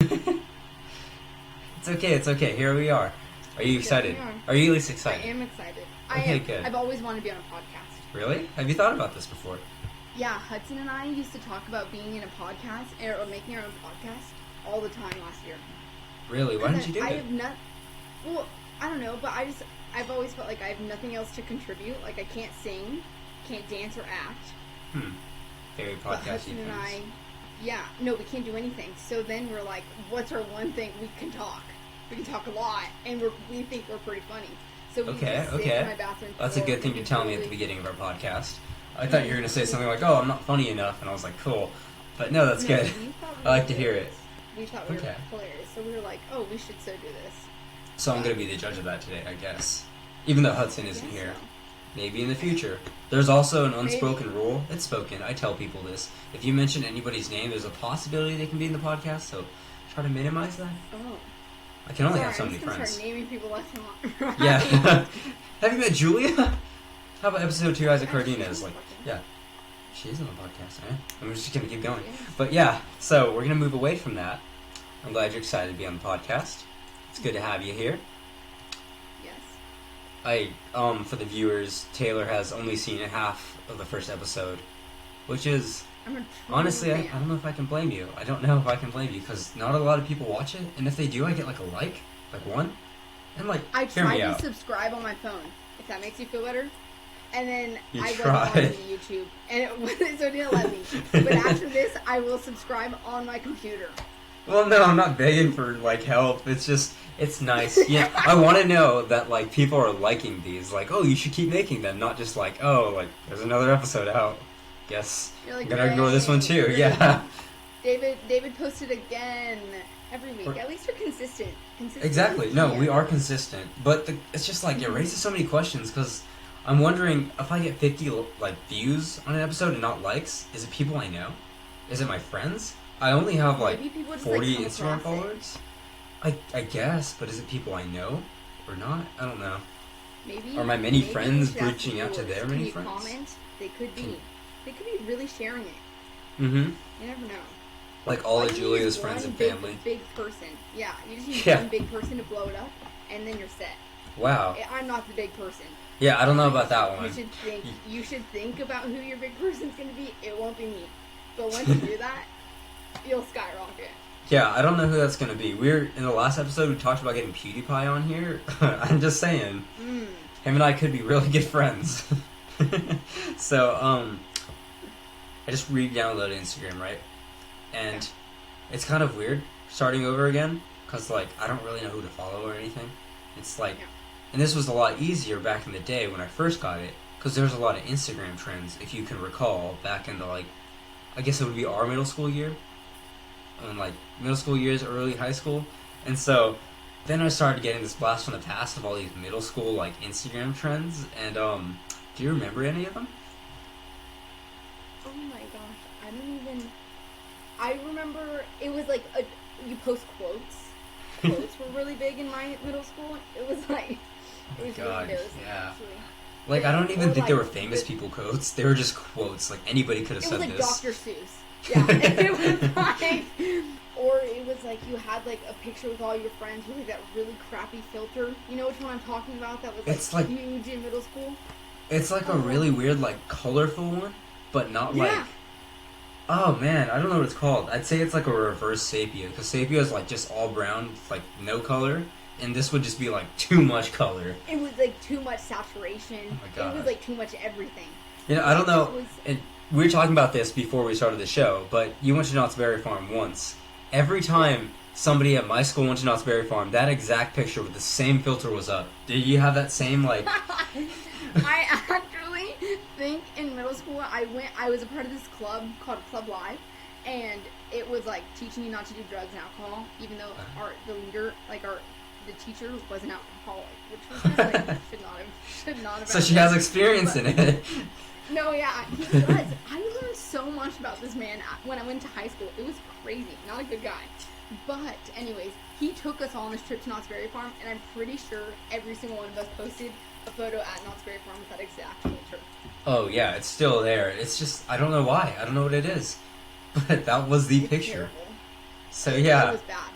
It's okay, it's okay. Here we are. Are you excited? Yes, Are you at least excited? I am excited. Okay, good. I've always wanted to be on a podcast. Really? Have you thought about this before? Yeah, Hudson and I used to talk about being in a podcast, or making our own podcast, all the time last year. Really? Why didn't you do I it? have not... Well, I don't know, but I've always felt like I have nothing else to contribute. Like, I can't sing, can't dance or act. Very But podcasty Hudson and I... things. Yeah, no, we can't do anything. So then we're like, what's our one thing? We can talk. We can talk a lot, and we think we're pretty funny. So we just sit in my bathroom That's a floor good thing and to we tell me really- at the beginning of our podcast. I thought you were going to say something like, oh, I'm not funny enough, and I was like, cool. But no, that's No, good. we thought we I like were to hear it. hilarious. We thought we were hilarious. So we were like, oh, we should so do this. So I'm going to be the judge of that today, I guess. Even though Hudson isn't Yes, here. so. Maybe in the future. There's also an unspoken rule. It's spoken. I tell people this. If you mention anybody's name, there's a possibility they can be in the podcast, so try to minimize that. Oh. I can only Sorry, have so I'm many just gonna friends. start naming people left and right. Yeah. Have you met Julia? How about episode 2, Isaac Cardenas? Like, yeah. She's on the podcast, man. I'm just gonna keep going. But yeah, so we're gonna move away from that. I'm glad you're excited to be on the podcast. It's good to have you here. Yes. For the viewers, Taylor has only seen half of the first episode, which is, I'm a true honestly, I fan. don't know if I can blame you. I don't know if I can blame you, because not a lot of people watch it, and if they do, I get like one, and like, I hear me tried to out. subscribe on my phone, if that makes you feel better. And then You I tried. went on to YouTube, and it wasn't, so it didn't let me. But after this, I will subscribe on my computer. Well, no, I'm not begging for, like, help. It's just, it's nice. Yeah, I want to know that, like, people are liking these. Like, oh, you should keep making them. Not just like, oh, like, there's another episode out. Guess You're like, I'm gonna ignore this one too. "Yay." Yeah. David posted again every week. At least you're consistent. Exactly. No, Yeah. we are consistent. But it's just, like, it raises so many questions, because I'm wondering, if I get 50, like, views on an episode and not likes, is it people I know? Is it my friends? I only have, like, Maybe people just, 40 like, come Instagram across it. followers. I guess, but is it people I know or not? I don't know. Maybe Are my many maybe friends we should ask reaching out to viewers, their can many you friends? Comment? They could be. They could be really sharing it. Mm-hmm. You never know. Like all All of you need Julia's is friends one and big, family. Big person. Yeah, you just need Yeah. one big person to blow it up, and then you're set. Wow. I'm not the big person. Yeah, I don't know about that one. You should think about who your big person's gonna be. It won't be me. But once you do that, you'll skyrocket. Yeah, I don't know who that's gonna be. In the last episode we talked about getting PewDiePie on here. I'm just saying. Him and I could be really good friends. So, I just re-downloaded Instagram, right? And it's kind of weird starting over again, because, like, I don't really know who to follow or anything. It's like, and this was a lot easier back in the day when I first got it, because there was a lot of Instagram trends, if you can recall, back in the, like, I guess it would be our middle school year, and, like, middle school years, early high school, and so then I started getting this blast from the past of all these middle school, like, Instagram trends, and, do you remember any of them? Oh my gosh, I remember it was like you post quotes. Quotes were really big in my middle school. It was like, it was God, really embarrassing, yeah. actually. Like, I don't even Or, think they were like, famous people quotes. They were just quotes. Like, anybody could have It said was like this. Dr. Seuss. Yeah, it was like, or it was like you had like a picture with all your friends with like that really crappy filter. You know which one I'm talking about? That was like, It's like- huge in middle school. It's like a really weird, like, colorful one, but not like... Yeah. Oh, man, I don't know what it's called. I'd say it's like a reverse sepia, because sepia is, like, just all brown, like, no color, and this would just be, like, too much color. It was like too much saturation. Oh my God. It was like too much everything. You know, I don't know, It was- and we were talking about this before we started the show, but you went to Knott's Berry Farm once. Every time somebody at my school went to Knott's Berry Farm, that exact picture with the same filter was up. Did you have that same, like... I actually think in middle school I was a part of this club called Club Live, and it was like teaching you not to do drugs and alcohol, even though the leader, like the teacher was an alcoholic, which was just like should not have. So she has experience in it. No, yeah, he does. I learned so much about this man when I went to high school. It was crazy. Not a good guy. But, anyways, he took us all on this trip to Knott's Berry Farm, and I'm pretty sure every single one of us posted a photo at Knott's Berry Farm with that exact filter. Oh, yeah, it's still there. It's just, I don't know why. I don't know what it is. But that was the It's picture. terrible. So It yeah. was bad.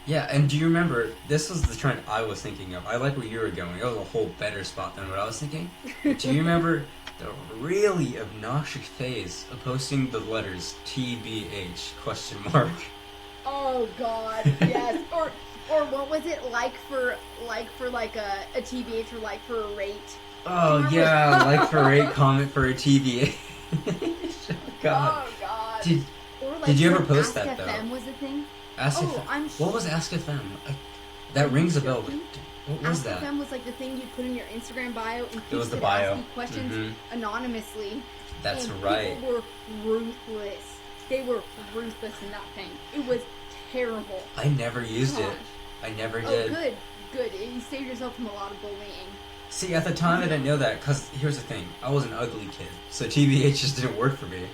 Yeah, and do you remember, this was the trend I was thinking of. I like where you were going. It was a whole better spot than what I was thinking. Do you remember the really obnoxious phase of posting the letters TBH question mark? Oh God, yes. Or what was it, like for a TBH, or like for a rate? Oh yeah, like for rate, comment for a TBH. God. Oh God. Or Did you ever when post that, Ask though? FM was a thing. Ask Oh, FM. I'm What was Ask FM? That rings a bell. But what was Ask that? FM was like the thing you put in your Instagram bio, and It was people the could bio. ask you questions anonymously. That's and right. People were ruthless. They were ruthless in that thing. It was terrible. I never used it. Gosh. I never Oh, did. good. You saved yourself from a lot of bullying. See, at the time I didn't know that, because here's the thing. I was an ugly kid, so TBH just didn't work for me.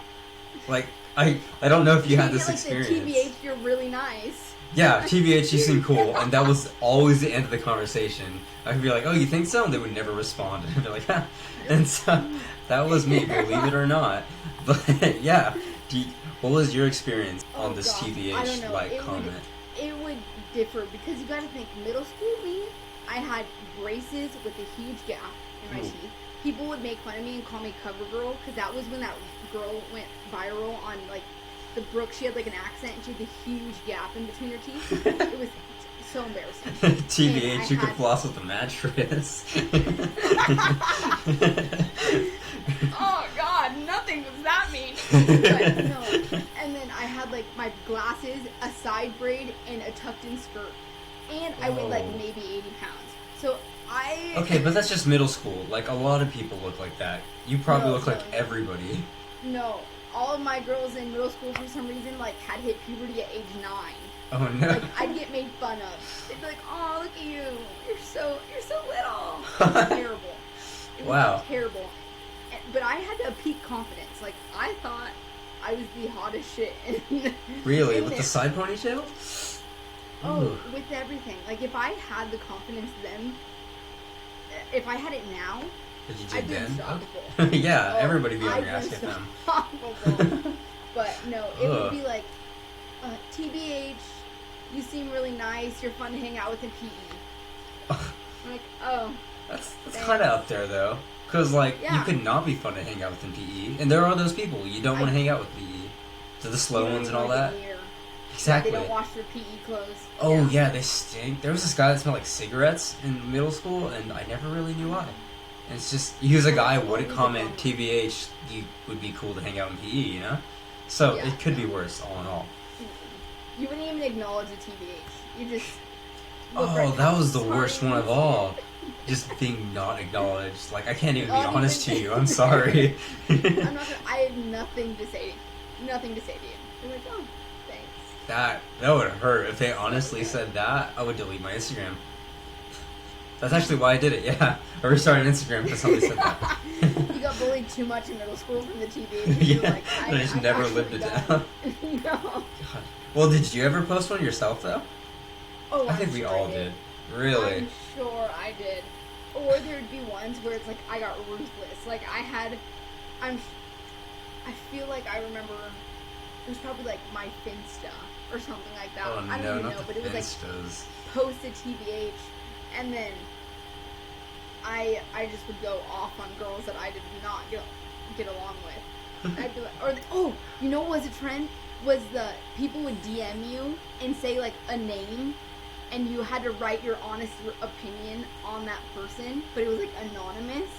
Like, I don't know if you had this experience. The TBH, you're really nice. Yeah, TBH, you seem cool, and that was always the end of the conversation. I could be like, oh, you think so? And they would never respond. And I'd be like, ha. And so, that was me, believe it or not. But, yeah, what was your experience on this gosh, I don't TBH, know. like, comment? It would differ, because you gotta think, middle school me, I had braces with a huge gap in my teeth. People would make fun of me and call me cover girl, because that was when that girl went viral on, like, the Brooke. She had, like, an accent, and she had the huge gap in between her teeth. It was so embarrassing. TBH, you could floss with a mattress. Oh, God, nothing was that mean. But, no. And then I had, like, my glasses, a side braid, and a tucked-in skirt. And I weighed, like, maybe 80 pounds. So Okay, but that's just middle school. Like, a lot of people look like that. You probably look like everybody. No. All of my girls in middle school, for some reason, like, had hit puberty at age 9. Oh, no. Like, I'd get made fun of. They'd be like, oh, look at you. You're so little. It was terrible. It was terrible. But I had a peak confidence. Like, I thought I was the hottest shit. Really? With the side ponytail? Oh, Ooh. with everything. Like, if I had the confidence then, if I had it now, I'd be unstoppable. Yeah, everybody be on your Ask FM. Unstoppable. But no, it would be like, TBH, you seem really nice, you're fun to hang out with in PE. I'm like, oh. That's kind of up there, though. Because, like, you could not be fun to hang out with in PE. And there are those people you don't want to hang out with PE. To the slow ones and all that. Exactly. They don't wash their PE clothes. Oh, yeah, they stink. There was this guy that smelled like cigarettes in middle school, and I never really knew why. And it's just, he was a guy who wouldn't comment, TBH, you would be cool to hang out in PE, you know? So, it could be worse, all in all. You wouldn't even acknowledge a TBH. You just... Oh, that was the worst one of all. Just being not acknowledged. Like, I can't even be honest to you. I'm sorry. I have nothing to say. Nothing to say to you. I'm like, oh, thanks. That would hurt. If they honestly said that, I would delete my Instagram. That's actually why I did it, yeah. I restarted Instagram because somebody said that. You got bullied too much in middle school from the TBH. Yeah, like, I just never lived it down. No. God. Well, did you ever post one yourself, though? Oh, I think we all did. Really? I'm sure I did. Or there'd be ones where it's like I got ruthless. Like I feel like I remember it was probably like my Finsta or something like that. Oh, I don't even not know, the but it was like Finstas. post a TBH, and then I just would go off on girls that I did not get along with. I'd be like, you know what was a trend? Was the people would DM you and say like a name, and you had to write your honest opinion on that person, but it was like anonymous.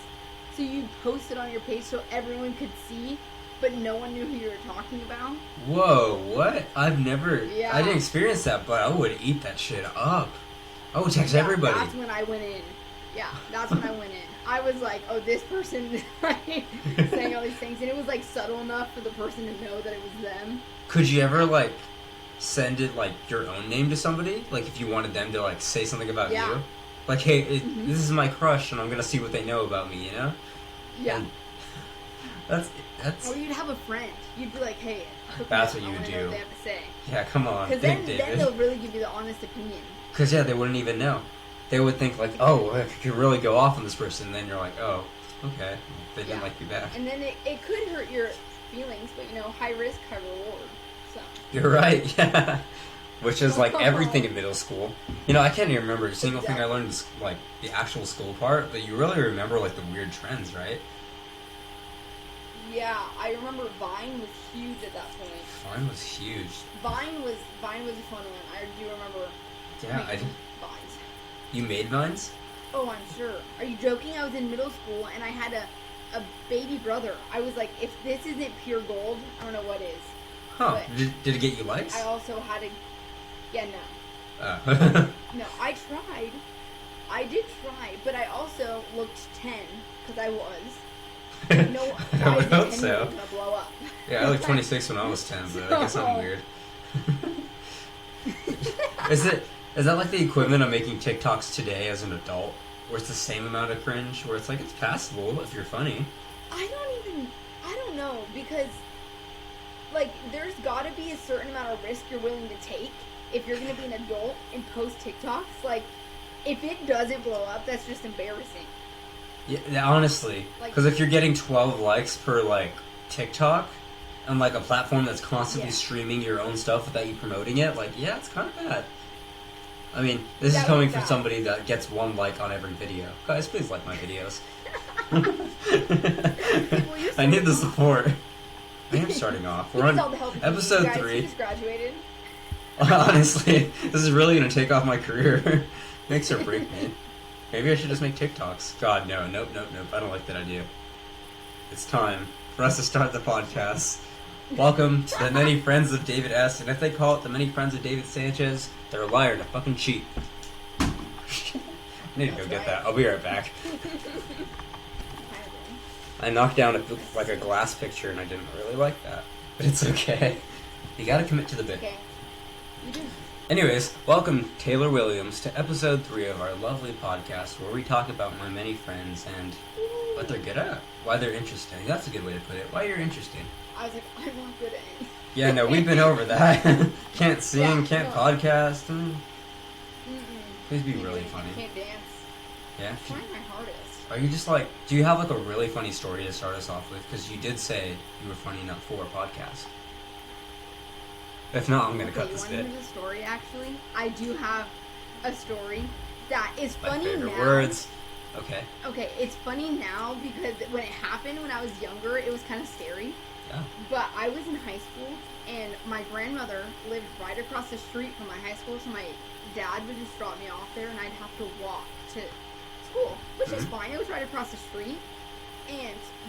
So you'd post it on your page so everyone could see, but no one knew who you were talking about. Whoa, what? I've never... Yeah. I didn't experience that, but I would eat that shit up. I would text everybody. That's when I went in. Yeah, that's when I went in. I was like, oh, this person is like, saying all these things, and it was like subtle enough for the person to know that it was them. Could you ever, like, send it, like, your own name to somebody? Like, if you wanted them to, like, say something about you? Like, hey, this is my crush, and I'm gonna see what they know about me, you know? Yeah. And that's... Or you'd have a friend. You'd be like, hey, that's what you would would do. Know what do. they have to say. Yeah, come on. Because then they'll really give you the honest opinion. Because, yeah, they wouldn't even know. They would think, like, oh, I could really go off on this person. And then you're like, oh, okay. They didn't like you back. And then it could hurt your feelings, but, you know, high risk, high reward. So. You're right, yeah. which is like everything in middle school. You know, I can't even remember a single thing I learned, like the actual school part, but you really remember like the weird trends, right? Yeah, I remember Vine was huge at that point. Vine was huge. Vine was a fun one. I do remember. Yeah, I did. Vines. You made Vines? Oh, I'm sure. Are you joking? I was in middle school and I had a baby brother. I was like, if this isn't pure gold, I don't know what is. Huh. Did it get you likes? I also had a... Yeah, no. No, I tried. I did try, but I also looked 10, because I was. No, I would hope was so. gonna blow up. Yeah, I looked 26 when I was 10, but I guess I'm weird. Is that like the equivalent of making TikToks today as an adult? Where it's the same amount of cringe, where it's like, it's passable if you're funny. I don't know, because, like, there's gotta be a certain amount of risk you're willing to take if you're gonna be an adult and post TikToks. Like, if it doesn't blow up, that's just embarrassing. Yeah, honestly. Because if you're getting 12 likes per, like, TikTok, on, like, a platform that's constantly streaming your own stuff without you promoting it, like, yeah, it's kind of bad. I mean, this is coming from somebody that gets 1 like on every video. Guys, please like my videos. I need the support. I am starting off. We're on episode 3. You just graduated. Honestly, this is really going to take off my career. Makes or break me. Maybe I should just make TikToks. God, no. Nope. I don't like that idea. It's time for us to start the podcast. Welcome to the Many Friends of David S. And if they call it the Many Friends of David Sanchez, they're a liar and a fucking cheat. I need to go get that. I'll be right back. I knocked down a glass picture and I didn't really like that. But it's okay. You gotta commit to the bit. Okay. You do. Anyways, welcome Taylar Williams to episode 3 of our lovely podcast where we talk about my many friends and what they're good at. Why they're interesting. That's a good way to put it. Why you're interesting. I was like, I'm not good at anything. Yeah, no, we've been over that. Can't sing, can't podcast. Please be really funny. Can't dance. Yeah? I'm trying my hardest. Are you just like, do you have like a really funny story to start us off with? Because you did say you were funny enough for a podcast. If not, I'm going to cut this bit. You want to hear the story, actually? I do have a story that is funny now. My favorite words. Okay. Okay, it's funny now because when it happened when I was younger, it was kind of scary. Yeah. But I was in high school, and my grandmother lived right across the street from my high school, so my dad would just drop me off there, and I'd have to walk to school, which is fine. It was right across the street,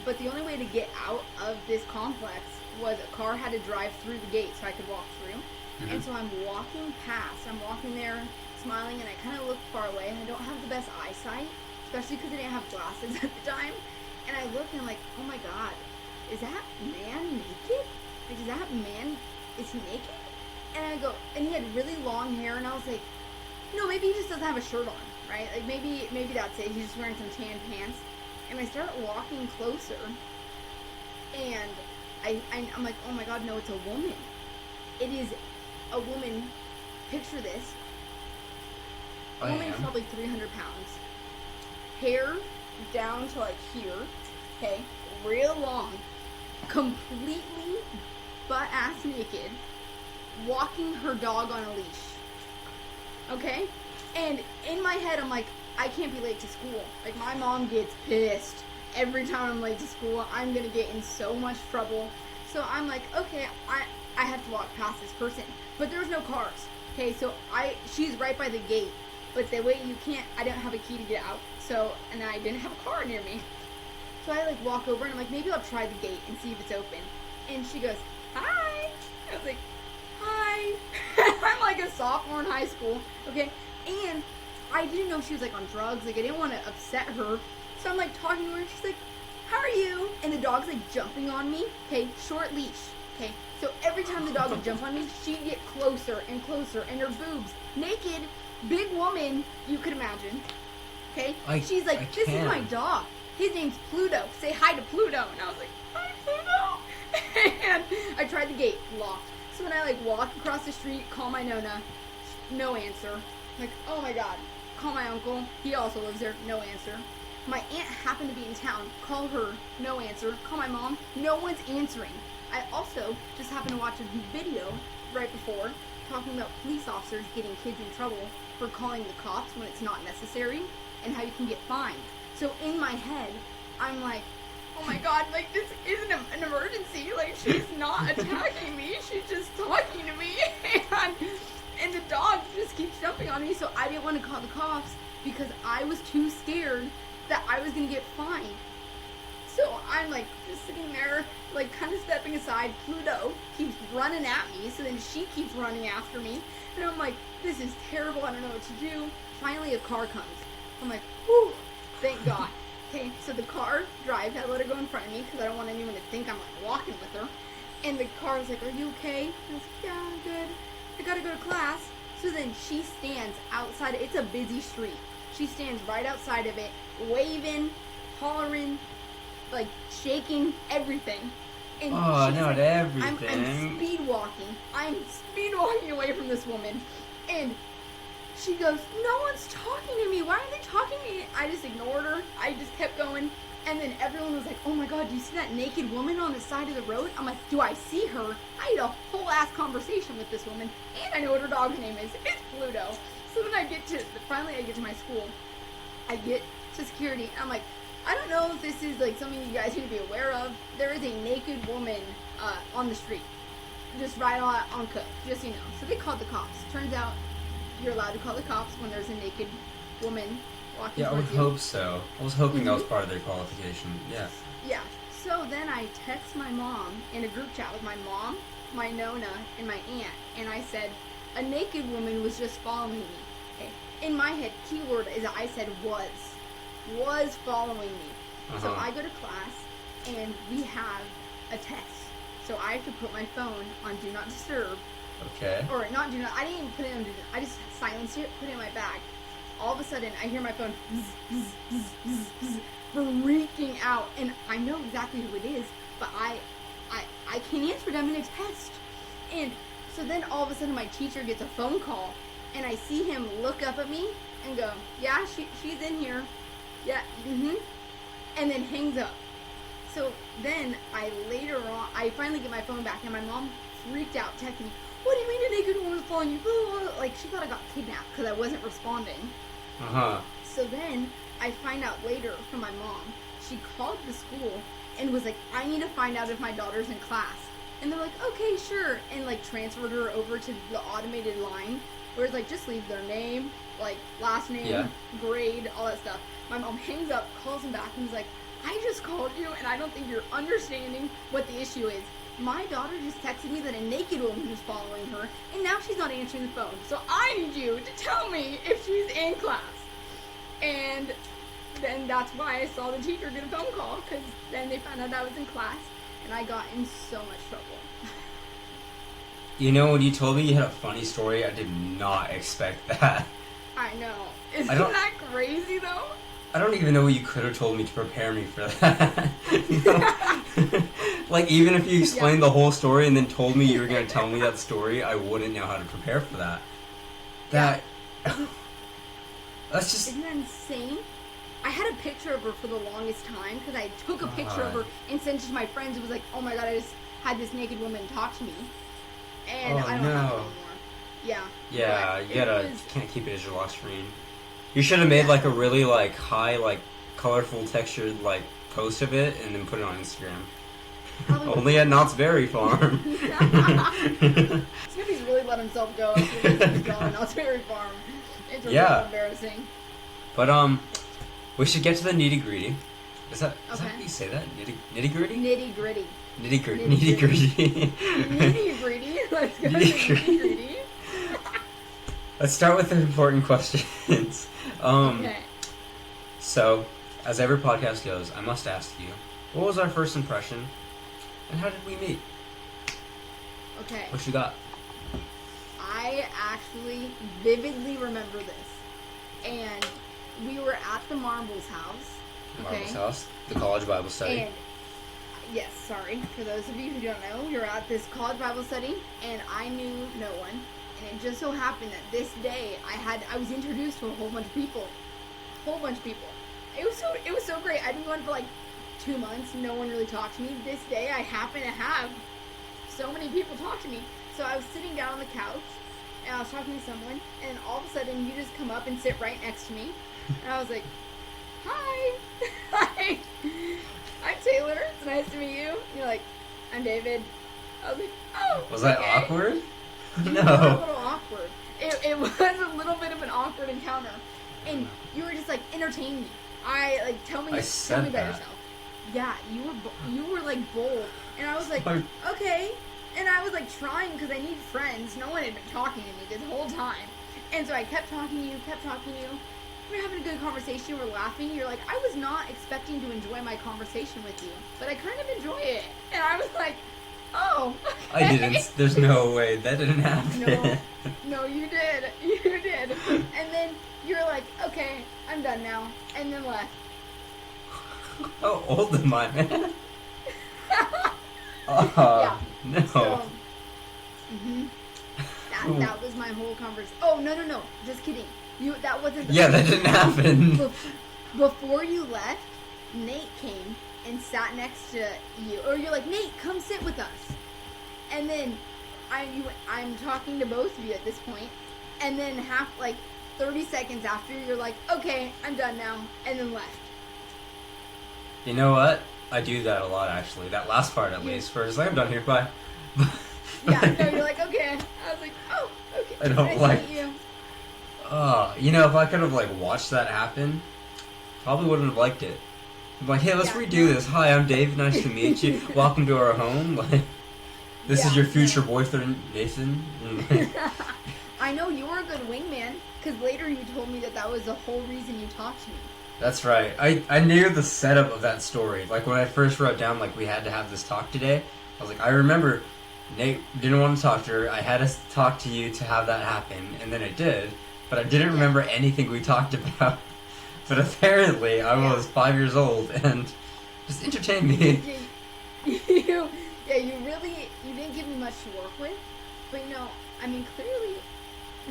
but the only way to get out of this complex was a car had to drive through the gate so I could walk through. And so I'm walking there, smiling, and I kind of look far away, and I don't have the best eyesight, especially because I didn't have glasses at the time. And I look, and I'm like, oh my god, is that man naked? Like, is he naked? And I go, and he had really long hair, and I was like, no, maybe he just doesn't have a shirt on, right? Like, maybe that's it. He's just wearing some tan pants. And I start walking closer, and I'm like, oh my god, no, it's a woman. It is a woman. Picture this. A woman is probably 300 pounds. Hair down to like here, okay, real long, completely butt-ass naked, walking her dog on a leash, okay? And in my head, I'm like, I can't be late to school. Like, my mom gets pissed every time I'm late to school. I'm gonna get in so much trouble. So I'm like, okay, I have to walk past this person. But there's no cars, okay? So she's right by the gate. But the way I don't have a key to get out. So, and I didn't have a car near me. So I like walk over and I'm like, maybe I'll try the gate and see if it's open. And she goes, hi. I was like, hi. I'm like a sophomore in high school, okay? And I didn't know she was like on drugs. Like, I didn't want to upset her. So I'm like talking to her and she's like, how are you? And the dog's like jumping on me, okay? Short leash, okay? So every time the dog would jump on me, she'd get closer and closer, and her boobs, naked, big woman, you could imagine, okay? She's like, this is my dog. His name's Pluto. Say hi to Pluto. And I was like, hi, Pluto. And I tried the gate, locked. So when I like walk across the street, call my Nona, no answer. Like, oh my god. Call my uncle, he also lives there, no answer. My aunt happened to be in town, call her, no answer. Call my mom, no one's answering. I also just happened to watch a video right before, talking about police officers getting kids in trouble for calling the cops when it's not necessary, and how you can get fined. So in my head, I'm like, oh my god, like, this isn't an emergency. Like, she's not attacking me. She's just talking to me. And the dog just keeps jumping on me. So I didn't want to call the cops because I was too scared that I was going to get fined. So I'm, like, just sitting there, like, kind of stepping aside. Pluto keeps running at me. So then she keeps running after me. And I'm like, this is terrible. I don't know what to do. Finally, a car comes. I'm like, whew, thank God. Okay, so the car drives. I let her go in front of me because I don't want anyone to think I'm, like, walking with her. And the car was like, are you okay? And I was like, yeah, I'm good. I gotta go to class. So then she stands outside. It's a busy street. She stands right outside of it, waving, hollering, like, shaking, everything. And not everything. I'm speed walking. I'm speed walking away from this woman. And she goes, no one's talking to me. Why are they talking to me? I just ignored her. I just kept going. And then everyone was like, oh my god, do you see that naked woman on the side of the road? I'm like, do I see her? I had a whole ass conversation with this woman. And I know what her dog's name is. It's Pluto. So then finally I get to my school. I get to security. I'm like, I don't know if this is like something you guys need to be aware of. There is a naked woman on the street. Just right on Cook. Just so you know. So they called the cops. Turns out you're allowed to call the cops when there's a naked woman walking. Yeah, I would hope so. I was hoping that was part of their qualification. Yeah. Yeah. So then I text my mom in a group chat with my mom, my Nona, and my aunt, and I said, a naked woman was just following me. Okay. In my head, keyword is I said was following me. So I go to class, and we have a test. So I have to put my phone on Do Not Disturb. Okay. Or not Do Not. I didn't even put it on Do Not. I just silenced it, put it in my bag. All of a sudden, I hear my phone freaking out, and I know exactly who it is, but I can't answer it. I'm in a test. And so then all of a sudden, my teacher gets a phone call, and I see him look up at me and go, yeah, she's in here. Yeah, and then hangs up. So then I finally get my phone back, and my mom freaked out, texting me, what do you mean a naked woman was following you? Blah, blah, blah. Like, she thought I got kidnapped because I wasn't responding. So then I find out later from my mom, she called the school and was like, I need to find out if my daughter's in class. And they're like, okay, sure. And like transferred her over to the automated line where it's like, just leave their name, like last name, grade, all that stuff. My mom hangs up, calls him back, and is like, I just called you, and I don't think you're understanding what the issue is. My daughter just texted me that a naked woman was following her, and now she's not answering the phone. So I need you to tell me if she's in class. And then that's why I saw the teacher get a phone call, because then they found out I was in class, and I got in so much trouble. You know, when you told me you had a funny story, I did not expect that. I know. Isn't that crazy, though? I don't even know what you could have told me to prepare me for that. You know? Like, even if you explained the whole story and then told me you were going to tell me that story, I wouldn't know how to prepare for that. That's just... Isn't that insane? I had a picture of her for the longest time, because I took a picture of her and sent it to my friends. It was like, oh my god, I just had this naked woman talk to me. And I don't have it anymore. Yeah, you can't keep it as your lock screen. You should have made like a really like high, like colorful textured like post of it and then put it on Instagram. Only at Knott's Berry Farm. Snoopy's really let himself go. He's gone at Knott's Berry Farm. It's really embarrassing. But we should get to the nitty gritty. Is that how you say that? Nitty gritty? Nitty gritty. Nitty gritty. Nitty gritty. Nitty gritty. Let's go to nitty gritty. Let's start with the important questions. Okay. So, as every podcast goes, I must ask you, what was our first impression, and how did we meet? Okay. What you got? I actually vividly remember this. And we were at the Marbles house. Marbles house? The college Bible study. And, yes, sorry. For those of you who don't know, we were at this college Bible study, and I knew no one. And it just so happened that this day I was introduced to a whole bunch of people. It was so great. I'd been going for like 2 months. No one really talked to me. This day I happened to have so many people talk to me. So I was sitting down on the couch, and I was talking to someone, and all of a sudden you just come up and sit right next to me, and I was like, "Hi, hi, I'm Taylor. It's nice to meet you." And you're like, "I'm David." I was like, "Oh." Was that okay." awkward? It No. was a little awkward. It was a little bit of an awkward encounter, and you were just like, entertain me. Tell me about yourself. Yeah, you were like bold, and I was like, okay, and I was like trying because I need friends. No one had been talking to me this whole time, and so I kept talking to you. We're having a good conversation. We're laughing. You're like, I was not expecting to enjoy my conversation with you, but I kind of enjoy it, and I was like, oh. Okay. I didn't. There's no way that didn't happen. No, you did. You did. And then you're like, okay, I'm done now, and then left. How old am I, man? Yeah. No. So, that was my whole conversation. Oh, no. Just kidding. That wasn't. Yeah, that didn't happen. Before you left, Nate came and sat next to you. Or you're like, Nate, come sit with us. And then I'm talking to both of you at this point. And then 30 seconds after, you're like, okay, I'm done now. And then left. You know what? I do that a lot, actually. That last part, at least. Where it's like, I'm done here, bye. Yeah, no, you're like, okay. I was like, oh, okay. I don't nice like... to meet you. If I could have, watched that happen, probably wouldn't have liked it. I'm like, hey, let's redo this. Hi, I'm Dave. Nice to meet you. Welcome to our home. This is your future boyfriend, Nathan. I know you were a good wingman, because later you told me that was the whole reason you talked to me. That's right. I knew the setup of that story. Like, when I first wrote down, we had to have this talk today, I was like, I remember Nate didn't want to talk to her. I had to talk to you to have that happen, and then it did. But I didn't remember anything we talked about. But apparently, I was 5 years old, and just entertain me. You didn't give me much to work with. But, clearly,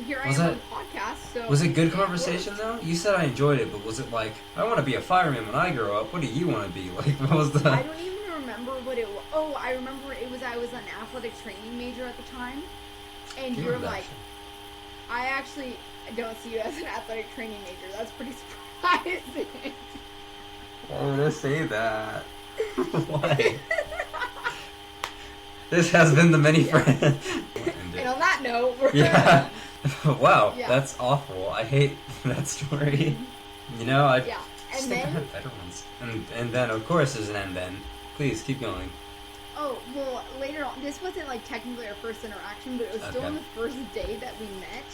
here I am on the podcast, so... Was it good conversation, though? You said I enjoyed it, but was it like, I want to be a fireman when I grow up. What do you want to be? What was the... I don't even remember what it was. Oh, I remember I was an athletic training major at the time. And you're like, I actually don't see you as an athletic training major. That's pretty surprising. Why would I say that? Why? This has been the many friends. And on that note, yeah. Wow, that's awful. I hate that story. And I then think I had better ones. And then, of course, there's an and then. Please, keep going. Oh, well, later on, this wasn't, technically our first interaction, but it was still on the first day that we met.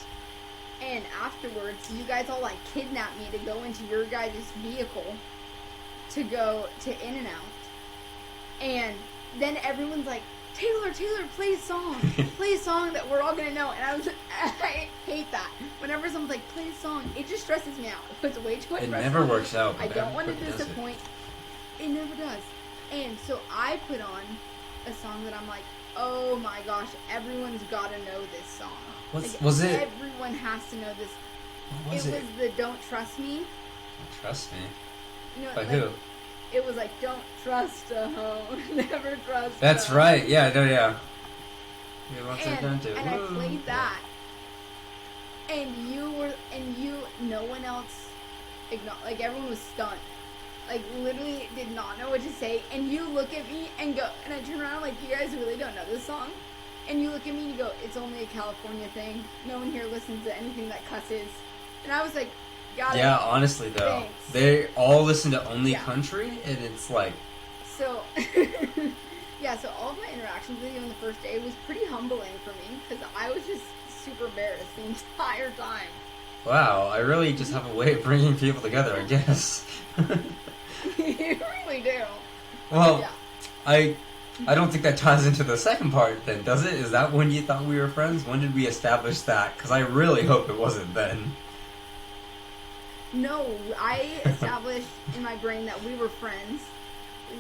And afterwards, you guys all, kidnapped me to go into your guys' vehicle to go to In-N-Out. And then everyone's like, Taylor, play a song. Play a song that we're all going to know. And I hate that. Whenever someone's like, play a song, it just stresses me out. It puts way too much pressure. It never works out. I don't want to disappoint. It never does. And so I put on a song that I'm like, oh my gosh, everyone's got to know this song. Was it? Everyone has to know this. What was it? It was the Don't Trust Me. Don't trust me? By who? It was like, don't trust a hoe, never trust That's a right, yeah. And I played that. And no one else, everyone was stunned. Literally did not know what to say. And you look at me and go, and I turn around you guys really don't know this song? And you look at me and you go, it's only a California thing. No one here listens to anything that cusses. And I was like, got it. Yeah, honestly though, Thanks. they all listen to only country, and it's like... So, so all of my interactions with you on the first day was pretty humbling for me, because I was just super embarrassed the entire time. Wow, I really just have a way of bringing people together, I guess. You really do. Well, I don't think that ties into the second part then, does it? Is that when you thought we were friends? When did we establish that? Because I really hope it wasn't then. No, I established in my brain that we were friends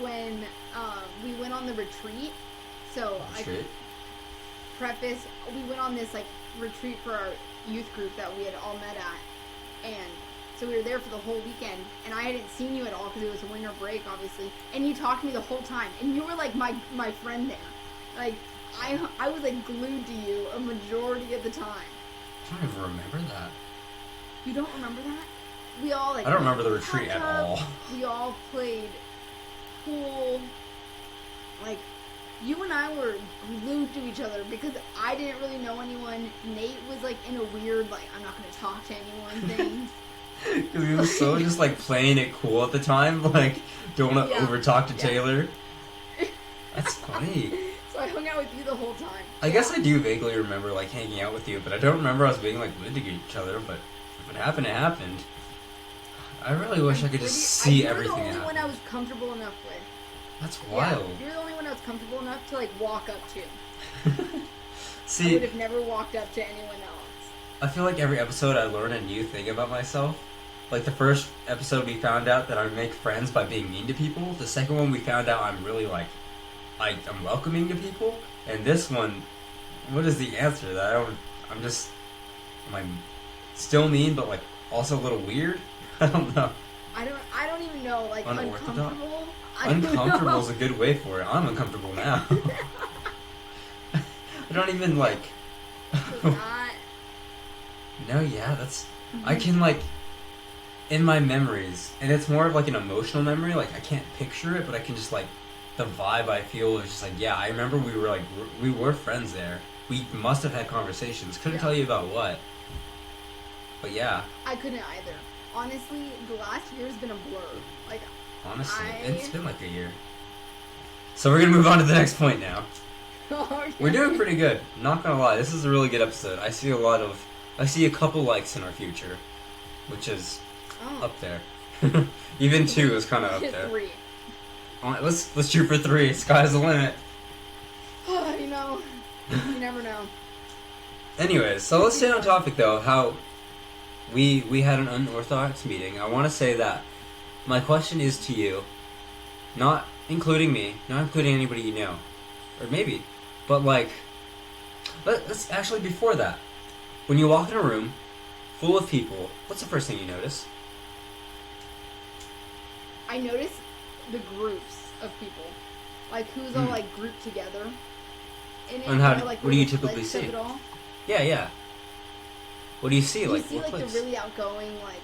when we went on the retreat. So, we went on this, retreat for our youth group that we had all met at. And so we were there for the whole weekend. And I hadn't seen you at all because it was a winter break, obviously. And you talked to me the whole time. And you were, my friend there. I was, glued to you a majority of the time. don't even remember that. You don't remember that? We all like. I don't remember the retreat at all. We all played pool. Like, you and I were glued to each other because I didn't really know anyone. Nate was like in a weird, like, I'm not going to talk to anyone thing. Because he was so just like playing it cool at the time. Like, don't want to over talk to Taylar. That's funny. So I hung out with you the whole time. I guess I do vaguely remember like hanging out with you, but I don't remember us being like glued to each other. But if it happened, it happened. I really wish I could just see everything happen. You're the only one I was comfortable enough with. That's wild. Yeah, you're the only one I was comfortable enough to like walk up to. See, I would have never walked up to anyone else. I feel like every episode I learn a new thing about myself. Like the first episode we found out that I make friends by being mean to people. The second one we found out I'm really like I'm welcoming to people. And this one, what is the answer to that? Am I still mean but like also a little weird? I don't know. I don't even know, like uncomfortable. Uncomfortable is a good way for it. I'm uncomfortable now. I don't even like. No, yeah, that's. Mm-hmm. I can like, in my memories, and it's more of like an emotional memory. Like I can't picture it, but I can just like, the vibe I feel is just like, yeah, I remember we were friends there. We must have had conversations. Couldn't tell you about what. But yeah. I couldn't either. Honestly, the last year has been a blur. Like. Honestly, it's been like a year. So we're gonna move on to the next point now. Okay. We're doing pretty good. Not gonna lie, this is a really good episode. I see a couple likes in our future, which is up there. Even 2 is kind of up there. 3. Let's shoot for 3. Sky's the limit. You know, you never know. Anyways, so let's stay on topic though. How we had an unorthodox meeting. I want to say that. My question is to you, not including me, not including anybody you know, or maybe, but like, let's actually before that, when you walk in a room full of people, what's the first thing you notice? I notice the groups of people, like who's all like grouped together. And what do you typically see? Yeah. What do you see? You like, see what like place? the really outgoing, like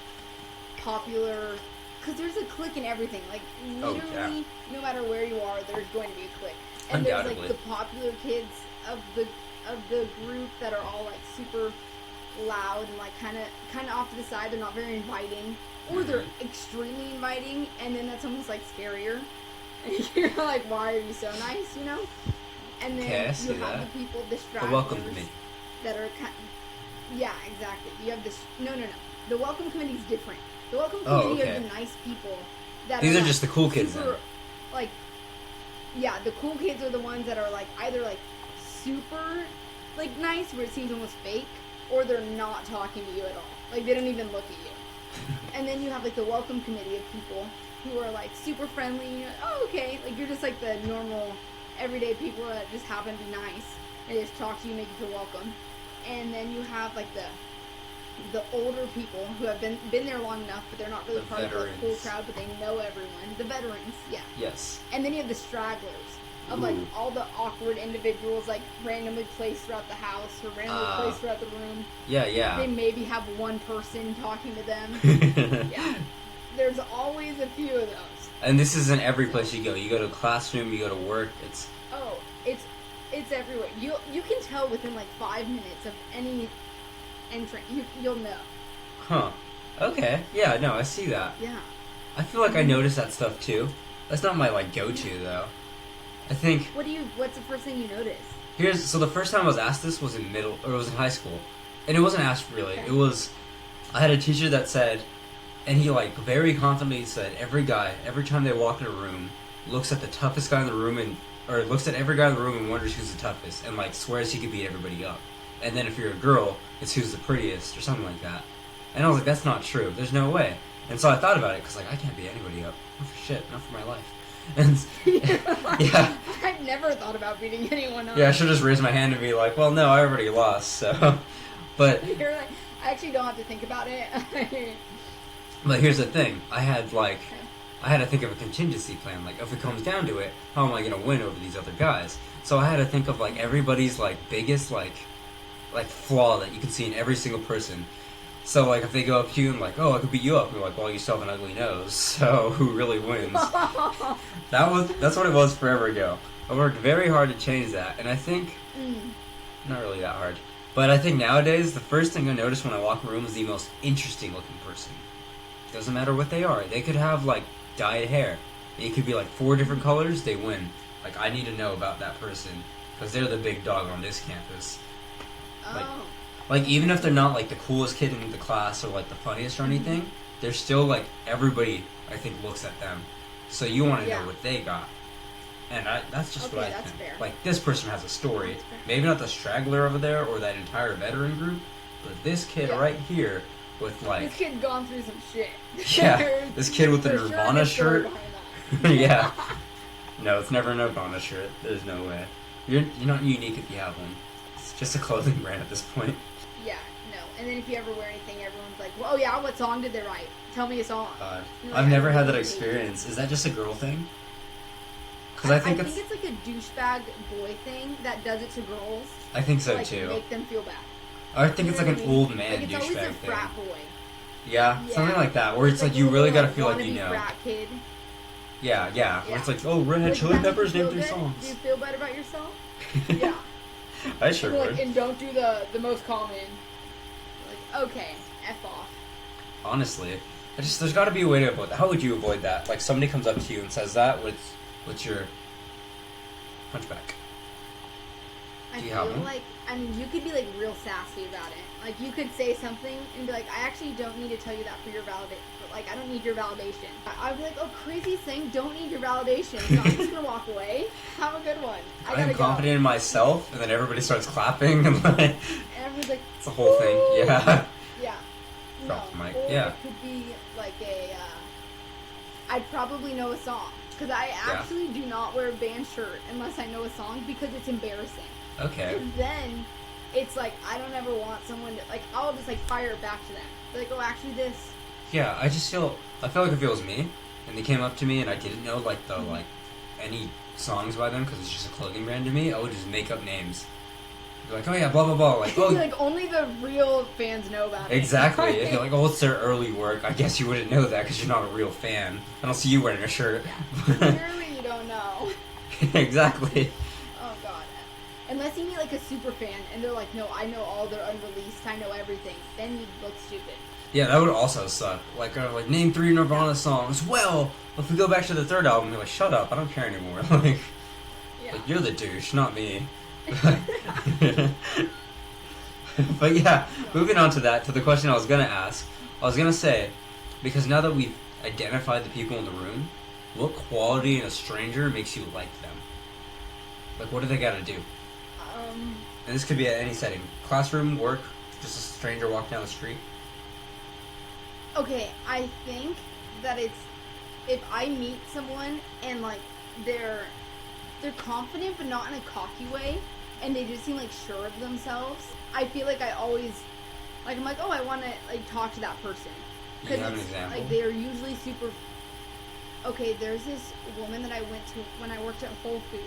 popular. Because there's a clique in everything. Like, literally, no matter where you are, there's going to be a clique. And there's, like, the popular kids of the group that are all, like, super loud and, like, kind of off to the side. They're not very inviting. Or they're extremely inviting, and then that's almost, like, scarier. And you're like, why are you so nice, you know? And then you have the people, the stragglers. Welcome committee. That are yeah, exactly. You have this... No. The welcome committee is different. The welcome committee are the nice people. These are just the cool kids then. Like, yeah, the cool kids are the ones that are like either like super like nice where it seems almost fake, or they're not talking to you at all. Like they don't even look at you. And then you have like the welcome committee of people who are like super friendly. You're like, oh, okay. Like you're just like the normal, everyday people that just happen to be nice. They just talk to you, make you feel welcome. And then you have like the older people who have been there long enough, but they're not really part of the cool crowd, but they know everyone. The veterans, yeah. Yes. And then you have the stragglers of like all the awkward individuals, like randomly placed throughout the house or randomly placed throughout the room. Yeah. They maybe have one person talking to them. Yeah. There's always a few of those. And this isn't every place you go. You go to a classroom, you go to work. It's everywhere. You can tell within like 5 minutes of any entrant, you'll know. Huh. Okay. Yeah, no, I see that. Yeah. I feel like I notice that stuff too. That's not my like go-to though. I think. What's the first thing you notice? So the first time I was asked this was in high school. And it wasn't asked really. Okay. It was, I had a teacher that said, and he like very confidently said, every time they walk in a room, looks at the toughest guy in the room or looks at every guy in the room and wonders who's the toughest and like swears he could beat everybody up. And then if you're a girl, it's who's the prettiest or something like that. And I was like, that's not true. There's no way. And so I thought about it because like I can't beat anybody up. Not for shit. Not for my life. And yeah. I've never thought about beating anyone up. Yeah, I should just raise my hand and be like, well, no, I already lost. So, but you're like, I actually don't have to think about it. But here's the thing. I had to think of a contingency plan. Like, if it comes down to it, how am I going to win over these other guys? So I had to think of like everybody's like biggest like like flaw that you can see in every single person. So like if they go up to you and like, oh, I could beat you up, you're like, well, you still have an ugly nose, so who really wins? That's what it was forever ago. I worked very hard to change that, and I think not really that hard, but I think nowadays the first thing I notice when I walk in a room is the most interesting looking person. Doesn't matter what they are. They could have like dyed hair. It could be like 4 different colors. They win. Like I need to know about that person because they're the big dog on this campus. Like even if they're not like the coolest kid in the class or like the funniest or anything, they're still like everybody I think looks at them. So you want to know what they got. And that's just what I think. Fair. Like this person has a story. Maybe not the straggler over there or that entire veteran group, but this kid right here with like this kid gone through some shit. Yeah, this kid with the Nirvana shirt. Yeah. No, it's never a Nirvana shirt. There's no way. You're not unique if you have one. It's just a clothing brand at this point. Yeah, no. And then if you ever wear anything, everyone's like, well, oh yeah, what song did they write? Tell me a song. I've never had that experience. Is that just a girl thing? Because I think it's like a douchebag boy thing that does it to girls. I think so like, too. Make them feel bad. I think it's like an old man like douchebag thing. It's always a thing. frat boy. Yeah, something like that. Where it's like you really gotta feel like you know. Frat kid. Yeah. Where it's like, oh, Red Hot Chili Peppers named 3 songs. Do you feel better about yourself? Yeah. I sure would. And don't do the most common. Like, okay, F off. Honestly, there's got to be a way to avoid that. How would you avoid that? Like somebody comes up to you and says that, what's your punchback? I Do you feel have one? like, I mean, you could be like real sassy about it. Like you could say something and be like, I actually don't need to tell you that for your validation. Like, I don't need your validation. I'd be like, oh, crazy thing, don't need your validation. So I'm just gonna walk away. Have a good one. I'm confident in myself, and then everybody starts clapping, and like, and everyone's like, it's the whole thing. Yeah. Yeah. Drop the mic. Or Yeah. it could be like I'd probably know a song. Because I actually do not wear a band shirt unless I know a song because it's embarrassing. Okay. And then it's like, I don't ever want someone to, like, I'll just like fire it back to them. Be like, oh, actually this. Yeah, I feel like if it was me, and they came up to me and I didn't know like any songs by them because it's just a clothing brand to me, I would just make up names. Be like, oh yeah, blah blah blah. Like, oh, like only the real fans know about it. Exactly. If you're like, oh, it's their early work, I guess you wouldn't know that because you're not a real fan. I don't see you wearing a shirt. Clearly you don't know. Exactly. Oh god. Unless you meet like a super fan and they're like, no, I know all their unreleased, I know everything. Then you look stupid. Yeah, that would also suck. Like name 3 Nirvana songs. Well, if we go back to the 3rd album, you're like, shut up, I don't care anymore. Like you're the douche, not me. But yeah, moving on to the question I was gonna ask. I was gonna say, because now that we've identified the people in the room, what quality in a stranger makes you like them? Like, what do they gotta do? And this could be at any setting: classroom, work, just a stranger walking down the street. Okay, I think that it's if I meet someone and like they're confident but not in a cocky way, and they just seem like sure of themselves, I feel like I always like I'm like, oh, I want to like talk to that person. Do you have an example? Like they're usually super. Okay, there's this woman that I went to when I worked at Whole Foods.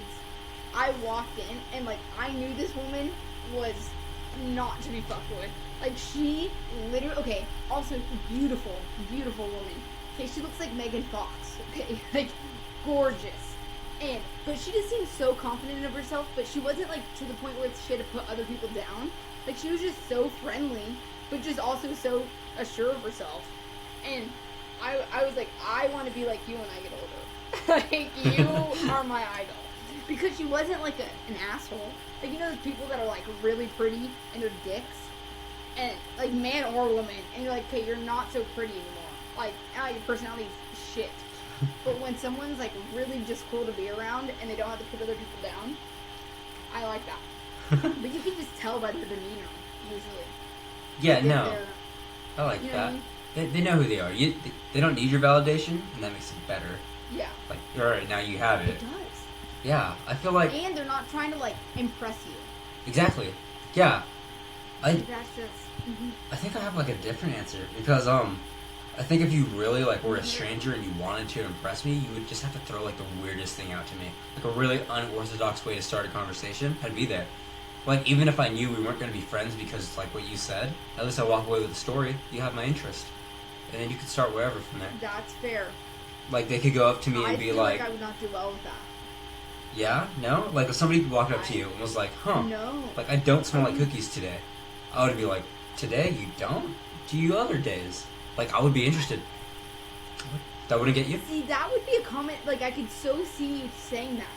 I walked in and like I knew this woman was not to be fucked with. Like she literally, okay, also beautiful woman. Okay, she looks like Megan Fox. Okay, like gorgeous. But she just seemed so confident of herself, but she wasn't like to the point where she had to put other people down. Like she was just so friendly, but just also so assured of herself. And I was like, I want to be like you when I get older. Like you are my idol. Because she wasn't like an asshole. Like, you know those people that are like really pretty and they're dicks? And like man or woman, and you're like, okay, you're not so pretty anymore. Like, your personality's shit. But when someone's like really just cool to be around and they don't have to put other people down, I like that. But you can just tell by their demeanor, usually. Yeah, no. I like you know that. What I mean? They know who they are. They don't need your validation, and that makes it better. Yeah. Like, alright, now you have it. It does. Yeah, I feel like... And they're not trying to, like, impress you. Exactly. Yeah. That's just... I think I have, like, a different answer. Because, I think if you really, like, were a stranger and you wanted to impress me, you would just have to throw, like, the weirdest thing out to me. Like, a really unorthodox way to start a conversation. I'd be there. Like, even if I knew we weren't going to be friends because, like, what you said, at least I walk away with the story. You have my interest. And then you could start wherever from there. That's fair. Like, they could go up to me and be like... I would not do well with that. Yeah? No? Like, if somebody walked up to you and was like, huh. No. Like, I don't smell like cookies today. I would be like, today? You don't? Do you other days? Like, I would be interested. That wouldn't get you? See, that would be a comment, like, I could so see you saying that.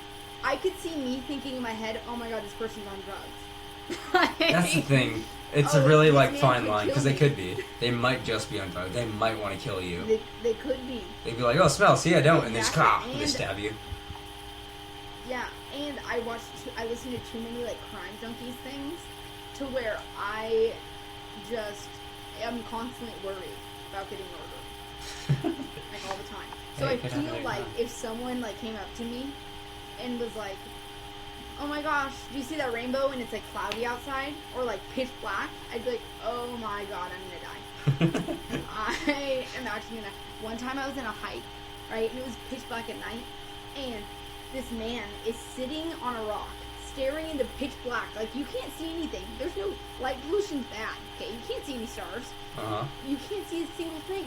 I could see me thinking in my head, oh my god, this person's on drugs. That's the thing. It's a really, like, fine line, because they could be. They might just be on drugs. They might want to kill you. They could be. They'd be like, oh, smell, see, I don't, and Exactly. they stab you. Yeah, and I listened to too many, like, crime junkies things, to where I just am constantly worried about getting murdered. Like, all the time. So Hey, I feel like if someone, like, came up to me and was like, oh my gosh, do you see that rainbow and it's, like, cloudy outside? Or, like, pitch black? I'd be like, oh my god, I'm gonna die. I am actually gonna... One time I was in a hike, right, and it was pitch black at night, and this man is sitting on a rock, staring into pitch black. Like, you can't see anything. There's no... Light pollution's bad, okay? You can't see any stars. Uh-huh. You can't see a single thing.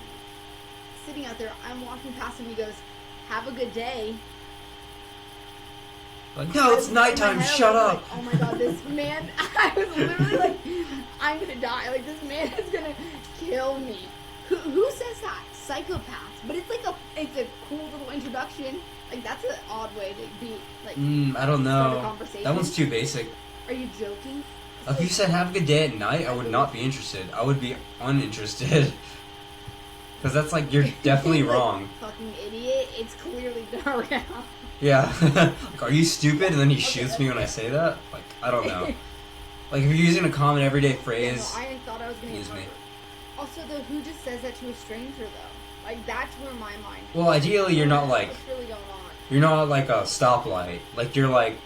Sitting out there, I'm walking past him, he goes, have a good day. Like, no, it's nighttime, shut up! Like, oh my god, this man, I was literally like, I'm gonna die. Like, this man is gonna kill me. Who says that? Psychopaths. But it's like it's a cool little introduction. Like, that's an odd way to be, like, I don't start a know. conversation. That one's too basic. Are you joking? If you said have a good day at night, I would not be interested. I would be uninterested. Because that's like, you're definitely Like, wrong. fucking idiot, it's clearly dark out. Yeah. Like, are you stupid? And then he shoots me when I say that? Like, I don't know. Like, if you're using a common everyday phrase, Yeah, no, I thought I was gonna use me. Also, though, who just says that to a stranger, though? Like, that's where my mind... Well, ideally, you're not like... What's really going on? You're not like a stoplight. Like, you're like...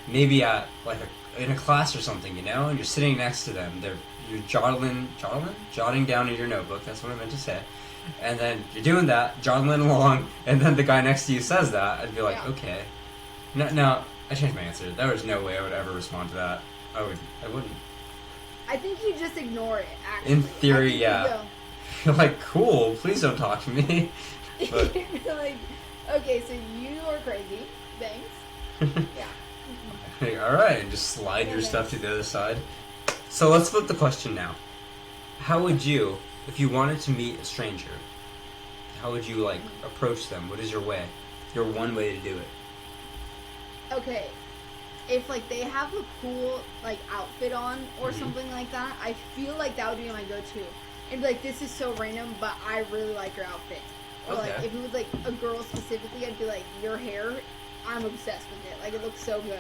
Maybe at, like, in a class or something, you know? And you're sitting next to them. You're jotting down in your notebook. That's what I meant to say. And then you're doing that, joggling along, and then the guy next to you says that. I'd be like, Yeah. okay. No, I changed my answer. There was no way I would ever respond to that. I wouldn't. I think you just ignore it, actually. In theory, yeah. You're like, cool, please don't talk to me. But... You're like, okay, so you are crazy. Thanks. Yeah. Hey, alright, and just slide your stuff to the other side. So let's flip the question now. How would you, if you wanted to meet a stranger, how would you, like, approach them? What is your way? Your one way to do it? Okay. If, like, they have a cool, like, outfit on or something like that, I feel like that would be my go-to. And be like, this is so random, but I really like your outfit. Or, like, if it was, like, a girl specifically, I'd be like, your hair, I'm obsessed with it. Like, it looks so good.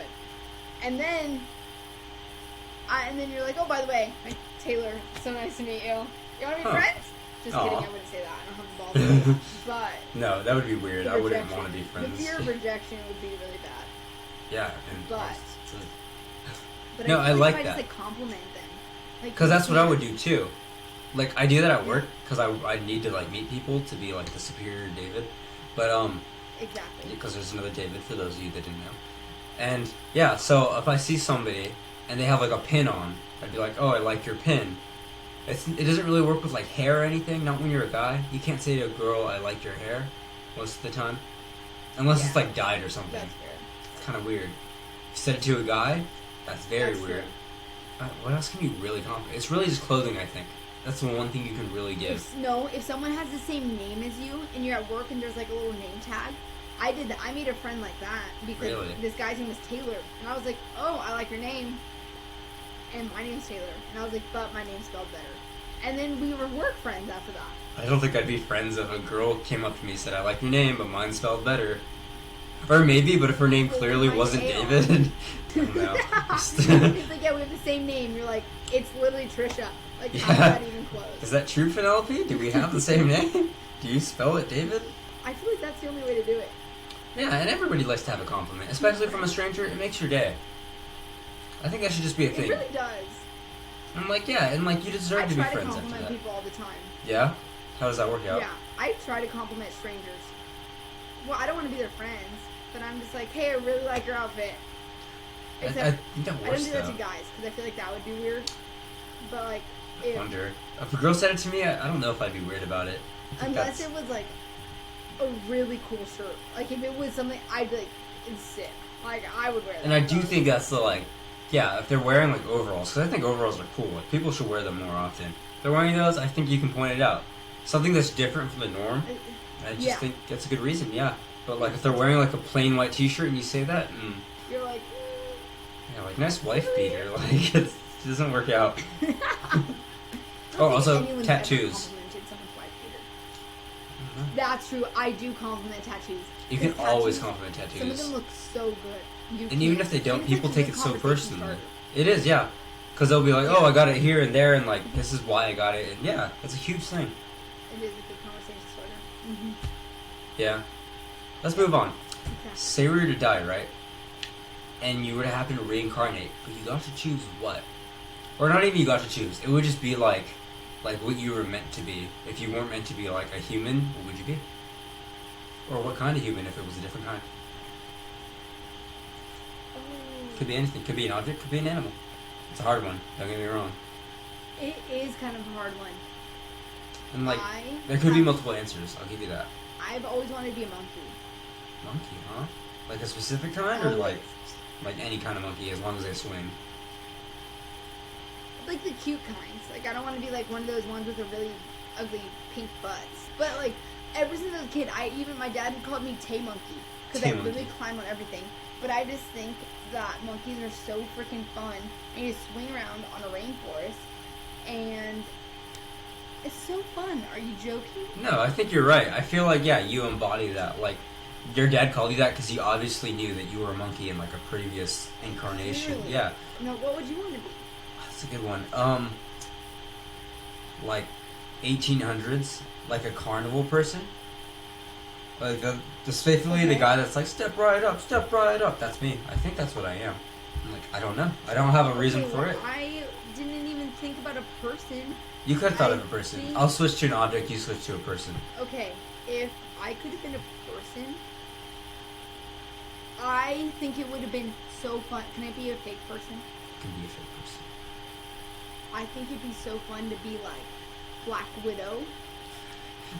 And then you're like, oh, by the way, like, Taylor, so nice to meet you. You want to be friends? Just kidding, I wouldn't say that. I don't have the balls to do that. But... No, that would be weird. I wouldn't want to be friends. The fear of rejection would be really bad. Yeah. But no, I like that. that. Just, like, compliment them. Because that's what I would do, too. Like, I do that at work, because I need to, like, meet people to be, like, the superior David. But, Exactly. because there's another David, for those of you that didn't know. And, yeah, so if I see somebody, and they have, like, a pin on, I'd be like, oh, I like your pin. It doesn't really work with, like, hair or anything, not when you're a guy. You can't say to a girl, I like your hair, most of the time. Unless it's, like, dyed or something. That's fair. It's kind of weird. If you said it to a guy, that's very weird. What else can you really compliment? It's really just clothing, I think. That's the one thing you can really give. If someone has the same name as you, and you're at work and there's, like, a little name tag, I did that. I made a friend like that, because this guy's name was Taylor. And I was like, oh, I like your name. And my name's Taylor. And I was like, but my name's spelled better. And then we were work friends after that. I don't think I'd be friends if a girl came up to me and said, I like your name, but mine's spelled better. Or maybe, but if her name clearly wasn't David. I don't know. It's like, yeah, we have the same name. You're like, it's literally Trisha. Like, how's that even close? Is that true, Penelope? Do we have the same name? Do you spell it David? I feel like that's the only way to do it. Yeah, and everybody likes to have a compliment, especially from a stranger. It makes your day. I think that should just be a thing. It really does. I'm like, yeah, and like, you deserve to be friends after that. I try to compliment people all the time. Yeah? How does that work out? Yeah, I try to compliment strangers. Well, I don't want to be their friends, but I'm just like, hey, I really like your outfit. Except, I think that I don't works do that though. to guys because I feel like that would be weird. But like, I wonder if a girl said it to me, I don't know if I'd be weird about it. Unless it was like a really cool shirt. Like if it was something I'd be like, it's sick. Like I would wear that. And I do think that's the like, yeah, if they're wearing like overalls, because I think overalls are cool. Like people should wear them more often. If they're wearing those, I think you can point it out. Something that's different from the norm. I just think that's a good reason, yeah. But like if they're wearing like a plain white T-shirt and you say that, you're like, yeah, like nice wife beater. Like it doesn't work out. Oh, also tattoos. That's true. I do compliment tattoos. You can always compliment tattoos. Some of them look so good. And even if they don't, people take it so personally. It is, yeah. Because they'll be like, oh, I got it here and there, and like, this is why I got it. And yeah, it's a huge thing. It is a good conversation starter. Yeah. Let's move on. Okay. Say we were to die, right? And you were to happen to reincarnate, but you got to choose what? Or not even you got to choose. It would just be like what you were meant to be. If you weren't meant to be like a human, what would you be? Or what kind of human if it was a different kind? Could be anything. Could be an object. Could be an animal. It's a hard one. Don't get me wrong. It is kind of a hard one. And like, there could be multiple answers. I'll give you that. I've always wanted to be a monkey. Monkey, huh? Like a specific kind, or like any kind of monkey as long as they swing? Like the cute kinds. Like I don't want to be like one of those ones with the really ugly pink butts. But like ever since I was a kid, my dad called me Tay Monkey because I literally climb on everything. But I just think that monkeys are so freaking fun, and you just swing around on a rainforest, and it's so fun. Are you joking? No, I think you're right. I feel like you embody that. Like your dad called you that because he obviously knew that you were a monkey in like a previous incarnation. Clearly. Yeah. No, what would you want to be? That's a good one. Like 1800s, like a carnival person. Like specifically the guy that's like step right up. That's me. I think that's what I am. I'm like, I don't know. I don't have a reason for it. I didn't even think about a person. You could have thought of a person. I'll switch to an object. You switch to a person. Okay, if I could have been a person, I think it would have been so fun. Can I be a fake person? You can be a fake person. I think it'd be so fun to be like Black Widow.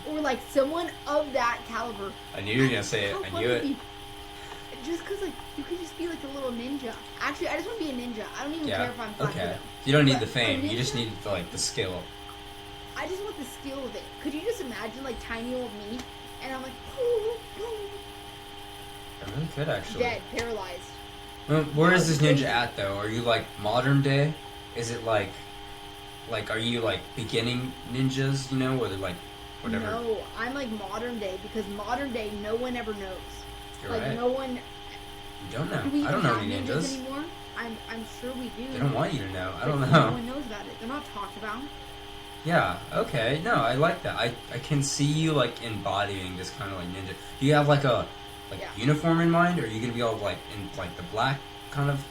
Or like someone of that caliber. I knew you were gonna say it. I knew it. Just because like you could just be like a little ninja. Actually, I just want to be a ninja. I don't even care if I'm Black Widow. You don't need the fame. You just need the skill. I just want the skill of it. Could you just imagine like tiny old me, and I'm like, ooh, ooh. I really could actually. Dead, paralyzed. Well, where is this ninja at though? Are you like modern day? Is it like are you like beginning ninjas? You know, where they're like whatever. No, I'm like modern day because modern day no one ever knows. You're like right. No one. You don't know. Do we I don't know have any ninjas anymore. I'm sure we do. They don't want you to know. I don't know. No one knows about it. They're not talked about. Yeah. Okay. No, I like that. I can see you like embodying this kind of like ninja. Do you have like a uniform in mind, or are you gonna be all like in like the black kind of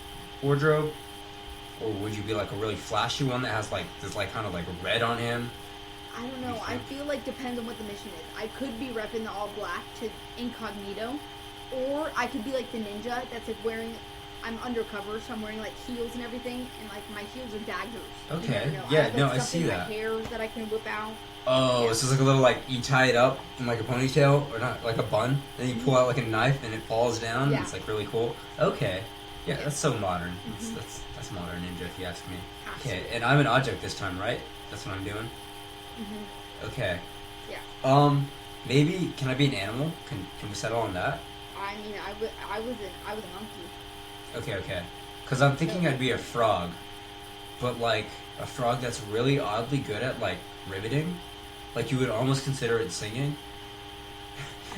wardrobe, or would you be like a really flashy one that has like this like kind of like red on him? I don't know. I feel like depends on what the mission is. I could be repping the all black to incognito, or I could be like the ninja that's like wearing. I'm undercover, so I'm wearing like heels and everything, and like my heels are daggers. Okay. I have, I see in that. My hair that I can whip out. Oh, so it's like a little like you tie it up in like a ponytail or not like a bun, then you pull out like a knife and it falls down. Yeah. It's like really cool. Okay. Yeah, that's so modern. That's modern ninja if you ask me. Okay, and I'm an object this time, right? That's what I'm doing. Okay. Yeah. Maybe can I be an animal? Can we settle on that? I mean, I was a monkey. Okay. Because I'm thinking I'd be a frog, but like a frog that's really oddly good at like riveting. Like you would almost consider it singing.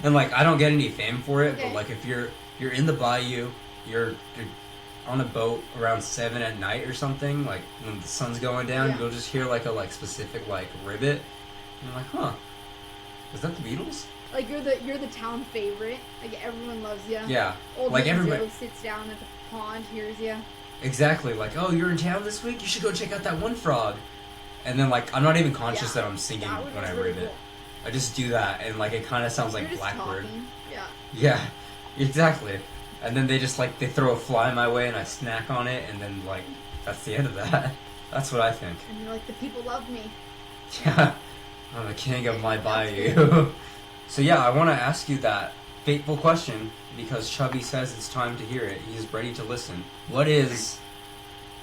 And like I don't get any fame for it, but like if you're in the bayou, you're on a boat around 7 at night or something, like when the sun's going down, you'll just hear like a specific like rivet. And you're like, huh? Is that the Beatles? Like you're the town favorite. Like everyone loves you. Yeah. Old like man everybody Joe sits down at the pond, hears you. Exactly. Like, oh, you're in town this week? You should go check out that one frog. And then like I'm not even conscious that I'm singing when I read it. I just do that, and like it kind of sounds like Blackbird. Yeah. Exactly. And then they just like they throw a fly my way and I snack on it, and then like that's the end of that. That's what I think. And you're like, the people love me. Yeah, I'm the king of my bayou. So yeah, I want to ask you that fateful question because Chubby says it's time to hear it. He's ready to listen. What is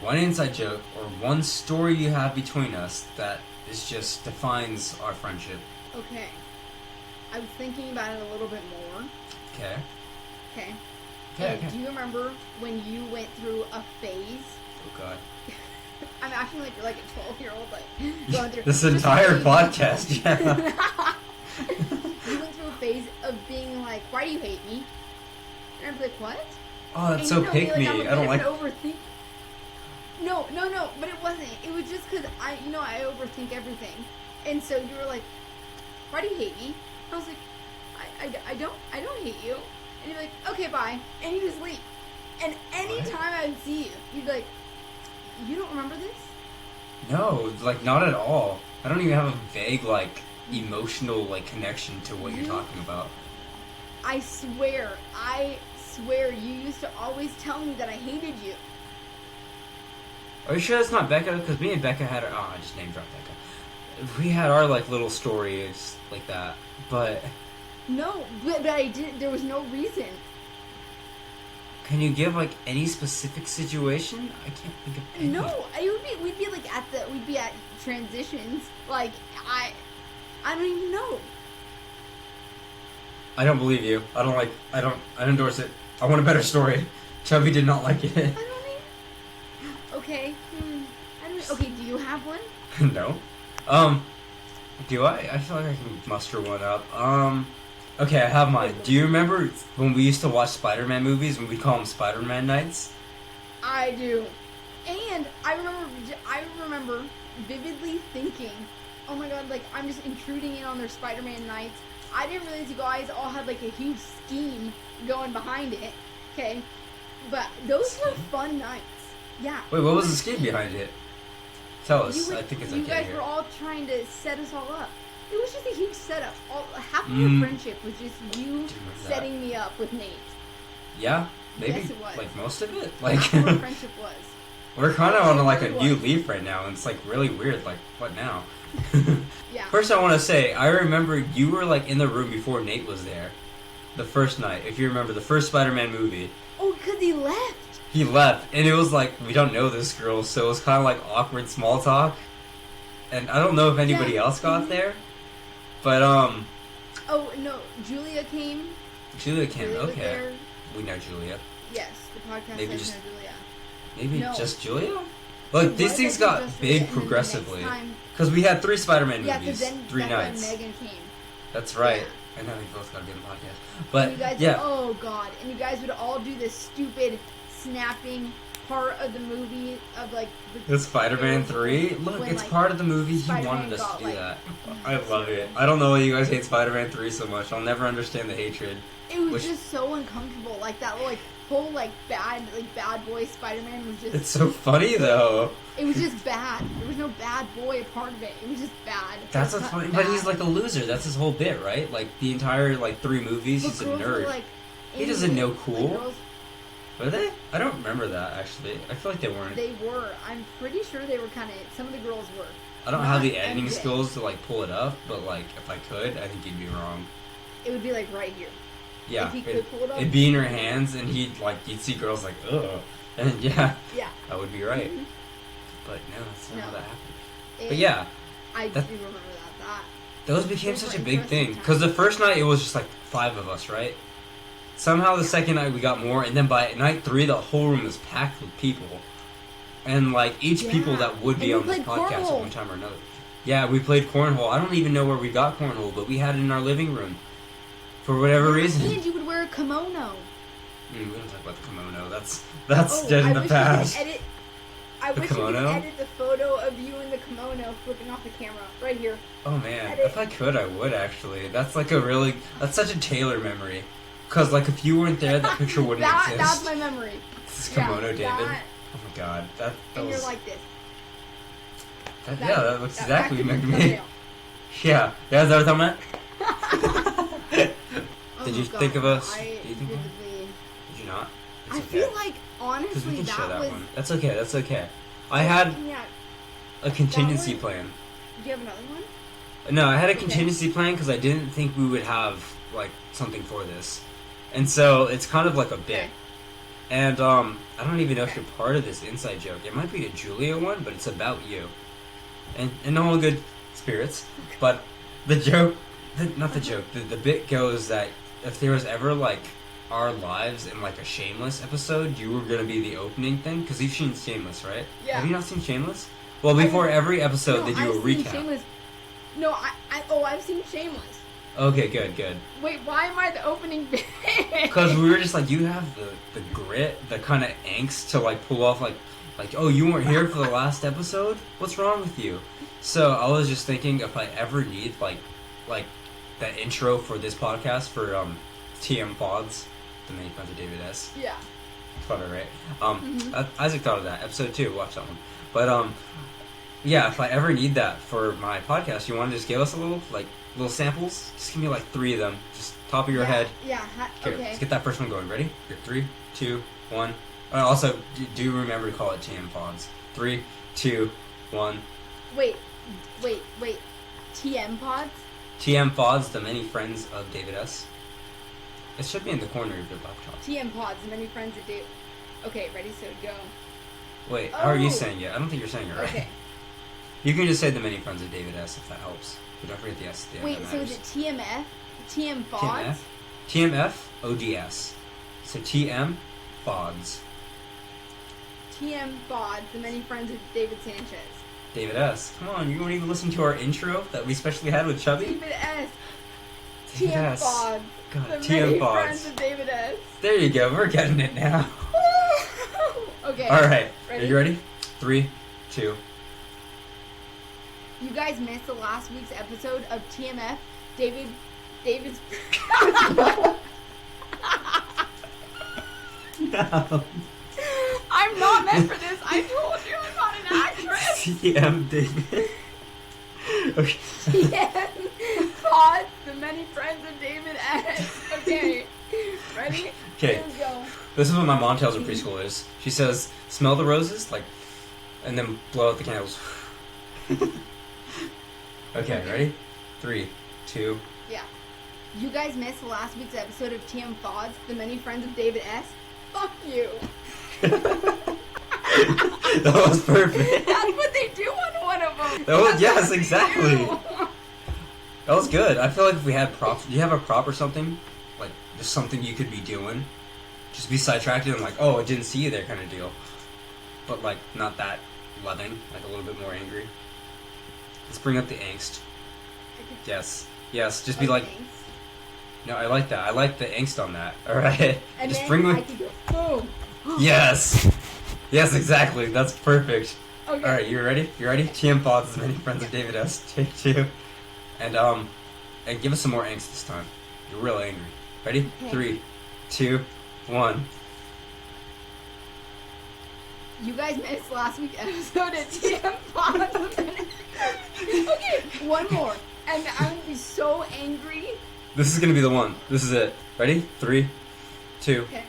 one inside joke or one story you have between us that is just defines our friendship? Okay. I was thinking about it a little bit more. Okay. Okay. Okay. Do you remember when you went through a phase? Oh God. I'm acting like you're like a 12-year-old, like going through This entire podcast, yeah. You went through a phase of being like, "Why do you hate me?" And I'm like, "What?" Oh, that's and so you know pick me. like, I don't like. Overthink. No, but it wasn't. It was just because I overthink everything, and so you were like, "Why do you hate me?" I was like, I don't hate you," and you're like, "Okay, bye," and you just leave. And anytime I would see you, you'd be like, "You don't remember this?" No, like not at all. I don't even have a vague like emotional like connection to what you're talking about. I swear, you used to always tell me that I hated you. Are you sure that's not Becca? Because me and Becca had I just name dropped Becca. We had our like little stories like that, but no, but I didn't. There was no reason. Can you give like any specific situation? I can't think of any. No, we'd be like we'd be at transitions. Like I don't even know. I don't believe you. I don't endorse it. I want a better story. Chubby did not like it. I don't even. Okay. Okay, do you have one? No. Do I? I feel like I can muster one up. Okay, I have mine. Do you remember when we used to watch Spider-Man movies when we call them Spider-Man nights? I do. And I remember vividly thinking, oh my god, like, I'm just intruding in on their Spider-Man nights. I didn't realize you guys all had, like, a huge scheme going behind it. Okay? But those were fun nights. Yeah. Wait, what was the scheme behind it? Tell us. I think it's okay. You guys here. were all trying to set us all up. It was just a huge setup. Half of your friendship was just you setting me up with Nate. Yeah, maybe. Yes, it was. Like most of it. Like half of our friendship was. We're kind of on like a new leaf right now, and it's like really weird. Like, what now? Yeah. First, I want to say I remember you were like in the room before Nate was there, the first night. If you remember the first Spider-Man movie. Oh, because he left. He left, and it was like we don't know this girl, so it was kind of like awkward small talk. And I don't know if anybody else got there. But, Oh, no, Julia came. Julia came, Julia was okay. there. We know Julia. Yes, the podcast Maybe says just- no Julia. Maybe No. just Julia? Look, these things got big progressively. Time, Because we had 3 Spider-Man yeah, movies, because then 3 that's nights. when Megan came. That's right. Yeah. And then we both got to be on the podcast. And But, you guys yeah. oh, God. And you guys would all do this stupid snapping part of the movie of, like... The Spider-Man 3? Look, when, it's like, part of the movie. He Spider-Man wanted us got, to do like, that. I love it. I don't know why you guys hate Spider-Man 3 so much. I'll never understand the hatred. It was just so uncomfortable. Like, that, like, whole, like, bad boy Spider-Man was just... It's so funny, though. It was just bad. There was no bad boy part of it. It was just bad. That's what's funny. But he's like a loser. That's his whole bit, right? Like, the entire, like, 3 movies, But he's a girls nerd. were, like, He doesn't know cool. Like, girls, Were they? I don't remember that, actually. I feel like they weren't. they were. I'm pretty sure they were kind of... Some of the girls were. I don't have the not editing MJ. skills to, like, pull it up, but, like, if I could, I think you'd be wrong. It would be, like, right here. Yeah. If he could pull it up. It'd be in her hands, and you'd see girls like, ugh. And, yeah. Yeah. That would be right. Mhm. But, no, that's not how that happened. It- But, yeah. I that- do remember that. Those became Those such were a big thing. interesting Because the first night, it was just, like, 5 of us, right? Somehow the second night we got more, and then by night 3, the whole room was packed with people. And, like, each people that would be And on we this played podcast cornhole. at one time or another. Yeah, we played cornhole. I don't even know where we got cornhole, but we had it in our living room. For whatever reason. And you would wear a kimono. We don't talk about the kimono. That's Oh, dead in I the wish past. I wish you kimono? could edit the photo of you in the kimono flipping off the camera. Right here. Oh man, Edit. if I could, I would actually. That's like that's such a Taylor memory. Cause like if you weren't there, that picture wouldn't That's exist. my memory. This is kimono, David. that- Oh my god, that and was. you're like this. that looks that exactly could be like the me. thumbnail. Yeah, is that what I'm at? Oh, Did you God, think of us? I Did you think of us? vividly- Did you not? I okay. feel like, Because we honestly, can show that that was... one. That's okay, that's okay. I had Yeah. a contingency one- plan. Do you have another one? No, I had a Okay. contingency plan because I didn't think we would have, like, something for this. And so, it's kind of like a bit. Okay. And, I don't even know if Okay. you're part of this inside joke. It might be a Julia one, but it's about you. And in all good spirits. But the joke, not the joke, the bit goes that if there was ever, like, our lives in, like, a Shameless episode, you were going to be the opening thing. Because you've seen Shameless, right? Yeah. Have you not seen Shameless? Well, before every episode, No, they do a I've seen recap. Shameless. No, I've seen Shameless. Okay, good. Wait, why am I the opening bit? Because we were just like, you have the grit, the kind of angst to like pull off like, oh, you weren't here for the last episode? What's wrong with you? So I was just thinking if I ever need like that intro for this podcast for TMFoDS, the main friends of David S. Yeah. Clever, right? Isaac thought of that. Episode 2, watch that one. But yeah, if I ever need that for my podcast, you want to just give us a little samples? Just give me like 3 of them, just top of your head. Yeah. Okay, Okay. let's get that first one going. Ready? Here, 3, 2, 1. Also, do remember to call it TMFoDS. 3, 2, 1. Wait. TMFoDS? TMFoDS, the many friends of David S. It should be in the corner of your laptop. TMFoDS, many friends that do. Okay, ready, so go. Wait, how are you Oh. saying it? I don't think you're saying it right. Okay. You can just say the many friends of David S. if that helps. But don't forget the S at the end. Wait, that so is matters. it TMF? TMFoDS? TMFoDS. So TMFoDS. TMFoDS, the many friends of David Sanchez. David S. Come on, you won't even listen to our intro that we specially had with Chubby? David S. David S. TMFoDS. God, The many friends TMFoDS. of David S. There you go, we're getting it now. Okay. Alright, Ready? are you ready? 3, 2. You guys missed the last week's episode of TMF. David's. No. I'm not meant for this. I told you I'm not an actress. TM David. Okay. TMFoDS, the many friends of David S. Okay. Ready? Okay. Here we go. This is what my mom tells her preschool is. She says, smell the roses, like, and then blow out the candles. Okay, ready? 3, 2. Yeah. You guys missed last week's episode of TMFoDS, the many friends of David S. Fuck you. That was perfect. That's what they do on one of them. That was- That's yes, what they exactly. do. That was good. I feel like if we had props, do you have a prop or something? Like, just something you could be doing? Just be sidetracked and like, oh, I didn't see you there kind of deal. But like, not that loving, like a little bit more angry. Let's bring up the angst. Yes. Yes, just be like, Thanks. no, I like that. I like the angst on that. Alright. And Just then bring I the... could go boom. Yes! Yes, exactly. That's perfect. Okay. Alright, you ready? You ready? TMFoDS, as many friends of David S. Take 2. And give us some more angst this time. You're real angry. Ready? Okay. 3, 2, 1. You guys missed last week's episode of TMFoDS. Okay, one more. And I'm going to be so angry. This is gonna be the one. This is it. Ready? 3, 2. Okay.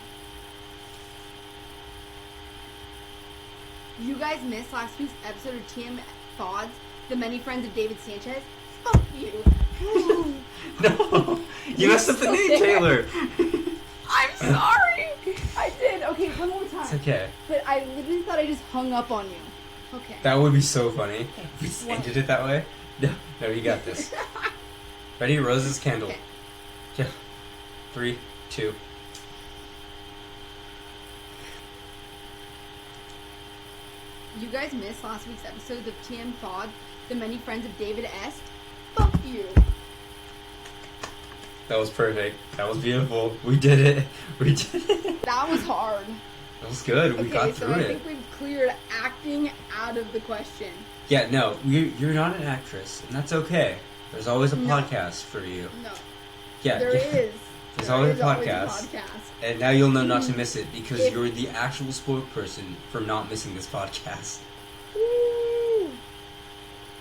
You guys missed last week's episode of TMFoDS, the many friends of David Sanchez. Fuck you. No! You messed up the name, Taylor! I'm sorry. I did. Okay, one more time. It's okay. But I literally thought I just hung up on you. Okay. That would be so funny. Okay. If we just One. ended it that way. No, you got this. Ready? Rose's candle. Okay. Yeah. 3, 2. You guys missed last week's episode of TMFoDS, the many friends of David S. Fuck you. That was perfect. That was beautiful. We did it. We did it. That was hard. That was good. We Okay, got so through I it. think we've cleared acting out of the question. Yeah, no, you're not an actress, and that's okay. There's always a No. podcast for you. No. Yeah, There is. There's There always is a podcast. And now you'll know not to miss it because If- you're the actual spokesperson for not missing this podcast. Woo.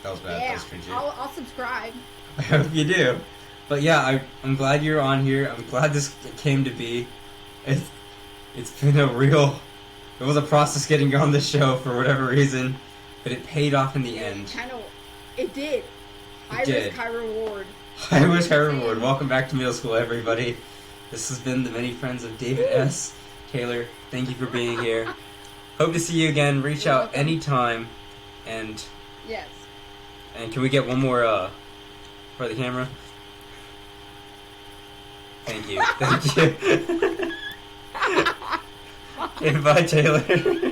That was bad. That Yeah, was cringy. I'll subscribe. I hope you do. But yeah, I'm glad you're on here. I'm glad this came to be. It's been it was a process getting you on this show for whatever reason, but it paid off in the end. It did. High risk, high reward. High risk, high reward. Welcome back to middle school, everybody. This has been the many friends of David S. Taylor, thank you for being here. Hope to see you again. Reach out anytime. And yes. And can we get one more for the camera? Thank you. Thank you. Okay, bye, Taylor.